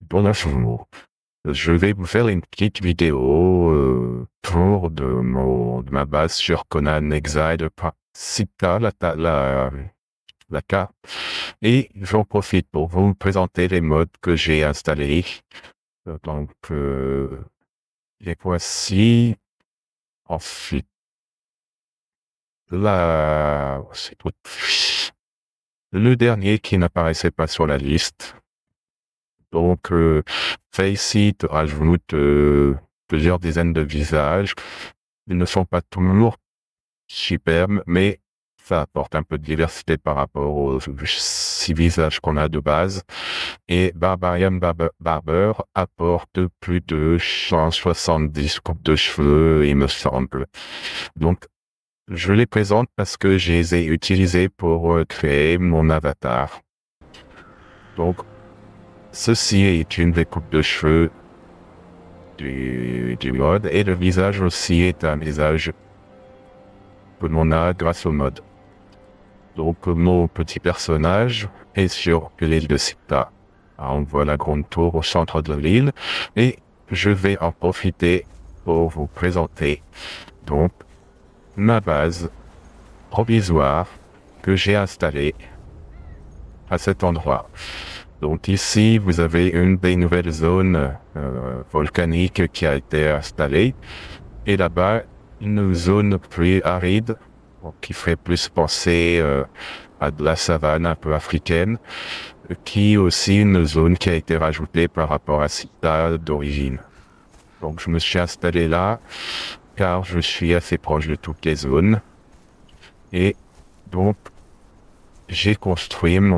Bonjour. Je vais vous faire une petite vidéo pour de ma base sur Conan Exile Sita, la carte. Et j'en profite pour vous présenter les modes que j'ai installés. Les voici. Ensuite, c'est tout. Le dernier qui n'apparaissait pas sur la liste. Donc, Faceit rajoute plusieurs dizaines de visages. Ils ne sont pas toujours superbes, mais ça apporte un peu de diversité par rapport aux 6 visages qu'on a de base. Et Barbarian Barber apporte plus de 170 coupes de cheveux, il me semble. Donc, je les présente parce que je les ai utilisés pour créer mon avatar. Donc, ceci est une des coupes de cheveux du mode, et le visage aussi est un visage que l'on a grâce au mode. Donc mon petit personnage est sur l'île de Sita. On voit la grande tour au centre de l'île, et je vais en profiter pour vous présenter donc ma base provisoire que j'ai installée à cet endroit. Donc ici, vous avez une des nouvelles zones volcaniques qui a été installée. Et là-bas, une zone plus aride, qui ferait plus penser à de la savane un peu africaine, qui est aussi une zone qui a été rajoutée par rapport à Sita d'origine. Donc je me suis installé là, car je suis assez proche de toutes les zones. Et donc, j'ai construit ma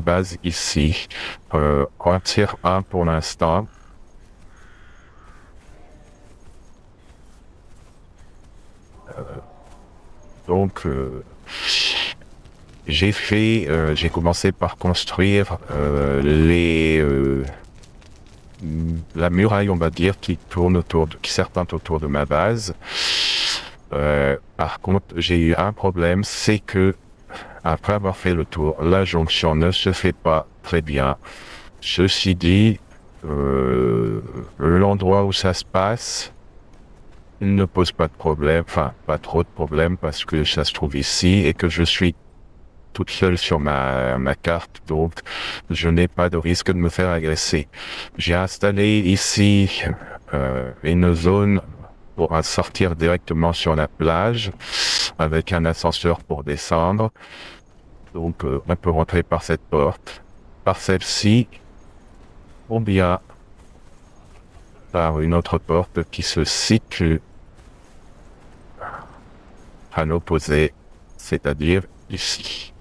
base ici, en tier 1 pour l'instant. Donc, j'ai commencé par construire la muraille, on va dire, qui serpente autour de ma base. Par contre, j'ai eu un problème, c'est que après avoir fait le tour, la jonction ne se fait pas très bien. Ceci dit, l'endroit où ça se passe, il ne pose pas de problème, enfin pas trop de problème parce que ça se trouve ici et que je suis toute seule sur ma carte, donc je n'ai pas de risque de me faire agresser. J'ai installé ici une zone pour sortir directement sur la plage avec un ascenseur pour descendre. Donc on peut rentrer par cette porte, par celle-ci, ou bien par une autre porte qui se situe à l'opposé, c'est-à-dire ici.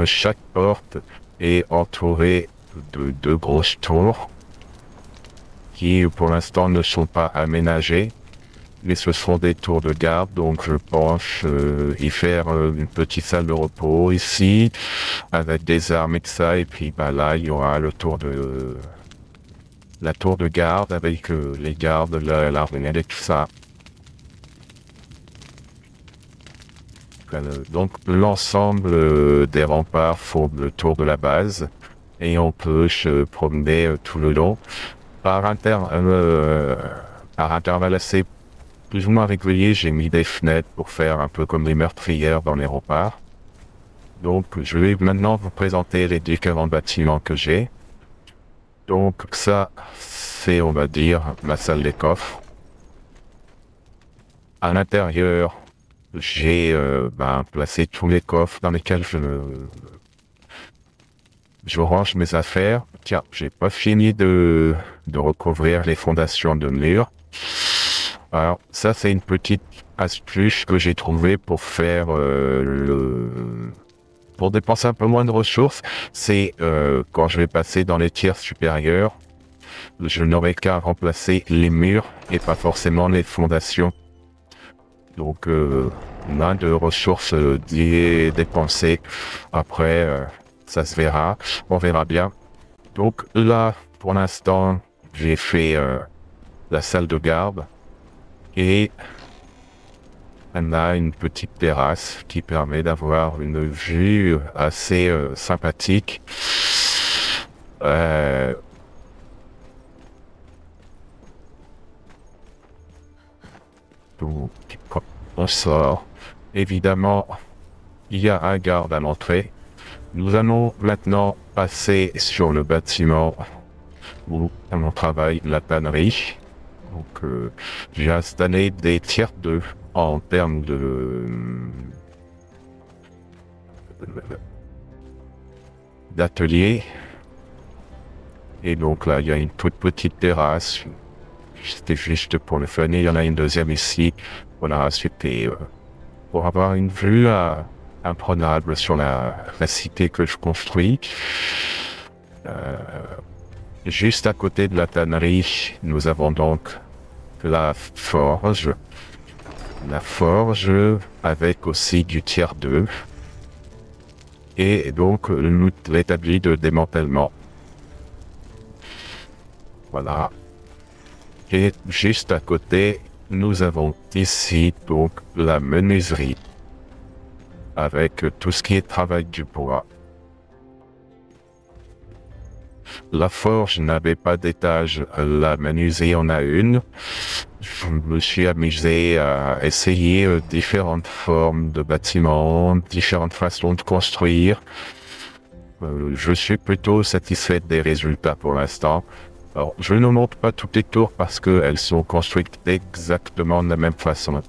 Chaque porte est entourée de 2 grosses tours qui, pour l'instant, ne sont pas aménagées, mais ce sont des tours de garde, donc je pense y faire une petite salle de repos ici, avec des armes et tout ça, et puis là, il y aura la tour de garde avec les gardes, l'arbalète et tout ça. Donc l'ensemble des remparts font le tour de la base et on peut se promener tout le long par intervalles assez plus ou moins réguliers. J'ai mis des fenêtres pour faire un peu comme les meurtrières dans les remparts. Donc je vais maintenant vous présenter les différents bâtiments que j'ai. Donc ça, c'est, on va dire, ma salle des coffres. À l'intérieur, j'ai placé tous les coffres dans lesquels je range mes affaires. Tiens, j'ai pas fini de recouvrir les fondations de mur. Alors ça, c'est une petite astuce que j'ai trouvée pour faire pour dépenser un peu moins de ressources. C'est quand je vais passer dans les tiers supérieurs, je n'aurai qu'à remplacer les murs et pas forcément les fondations. Donc, moins de ressources dépensées. Après, ça se verra. On verra bien. Donc là, pour l'instant, j'ai fait la salle de garde. Et On a une petite terrasse qui permet d'avoir une vue assez sympathique. Donc, quand on sort, évidemment, il y a un garde à l'entrée. Nous allons maintenant passer sur le bâtiment où on travaille la tannerie. Donc, j'ai installé des tiers 2 en termes d'atelier. Et donc là, il y a une toute petite terrasse. C'était juste pour le fun. Et il y en a une deuxième ici. Voilà, c'était pour avoir une vue imprenable sur la cité que je construis. Juste à côté de la tannerie, nous avons donc la forge. La forge avec aussi du tiers 2. Et donc l'établi de démantèlement. Voilà. Et juste à côté, nous avons ici donc la menuiserie. Avec tout ce qui est travail du bois. La forge n'avait pas d'étage, la menuiserie en a une. Je me suis amusé à essayer différentes formes de bâtiments, différentes façons de construire. Je suis plutôt satisfait des résultats pour l'instant. Alors, je ne montre pas toutes les tours parce qu'elles sont construites exactement de la même façon.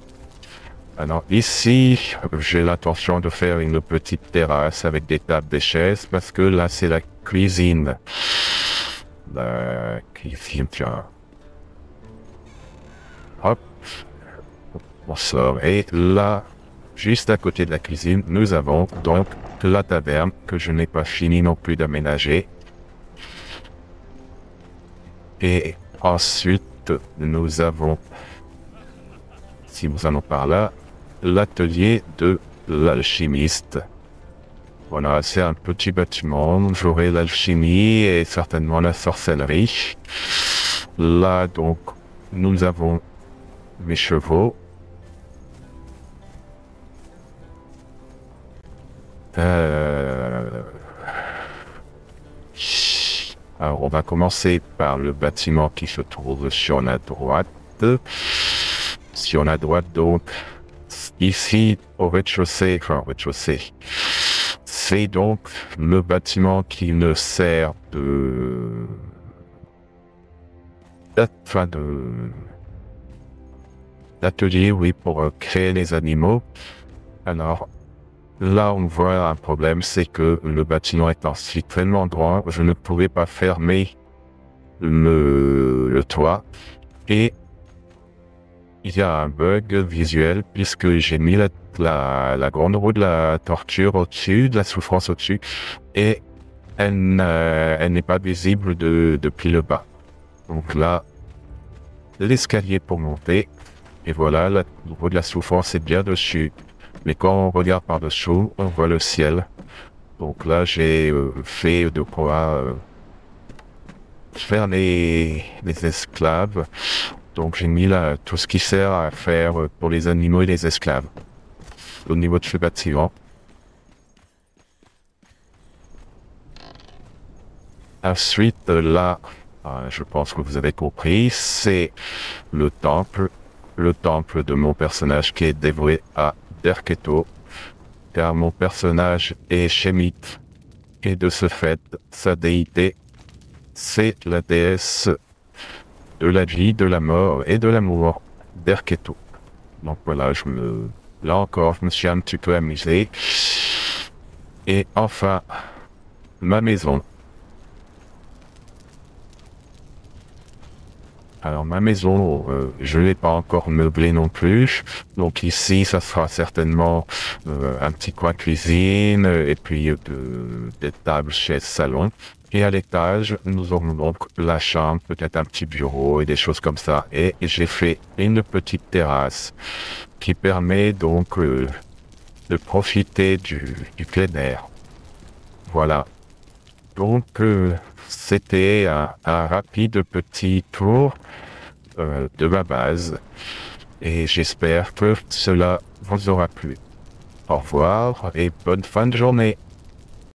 Alors ici, j'ai l'intention de faire une petite terrasse avec des tables, des chaises, parce que là c'est la cuisine. La cuisine, tiens. Hop. On sort. Et là, juste à côté de la cuisine, nous avons donc la taverne que je n'ai pas fini non plus d'aménager. Et ensuite, nous avons, si nous allons par là, l'atelier de l'alchimiste. Voilà, c'est un petit bâtiment. J'aurai l'alchimie et certainement la sorcellerie. Là, donc, nous avons mes chevaux. Alors, on va commencer par le bâtiment qui se trouve sur la droite. Sur la droite, donc, ici, au rez-de-chaussée, c'est donc le bâtiment qui me sert d'atelier, oui, pour créer les animaux. Alors, là, on voit un problème, c'est que le bâtiment est ensuite tellement droit, je ne pouvais pas fermer le toit. Et il y a un bug visuel puisque j'ai mis la grande roue de la torture au-dessus, de la souffrance au-dessus, et elle n'est pas visible depuis le bas. Donc là, l'escalier pour monter, et voilà, la roue de la souffrance est bien dessus. Mais quand on regarde par-dessous, on voit le ciel. Donc là, j'ai fait de quoi faire les esclaves. Donc j'ai mis là tout ce qui sert à faire pour les animaux et les esclaves. Au niveau de ce bâtiment. Ensuite, là, je pense que vous avez compris, c'est le temple de mon personnage qui est dévoué à Derketo, car mon personnage est Shemite, et de ce fait, sa déité, c'est la déesse de la vie, de la mort et de l'amour, Derketo. Donc voilà, là encore, je me suis un petit peu amusé. Et enfin, ma maison. Alors ma maison, je ne l'ai pas encore meublée non plus. Donc ici, ça sera certainement un petit coin cuisine et puis des tables, chaises, salon. Et à l'étage, nous aurons donc la chambre, peut-être un petit bureau et des choses comme ça. Et j'ai fait une petite terrasse qui permet donc de profiter du plein air. Voilà. Donc c'était un rapide petit tour de ma base. et j'espère que cela vous aura plu. Au revoir et bonne fin de journée.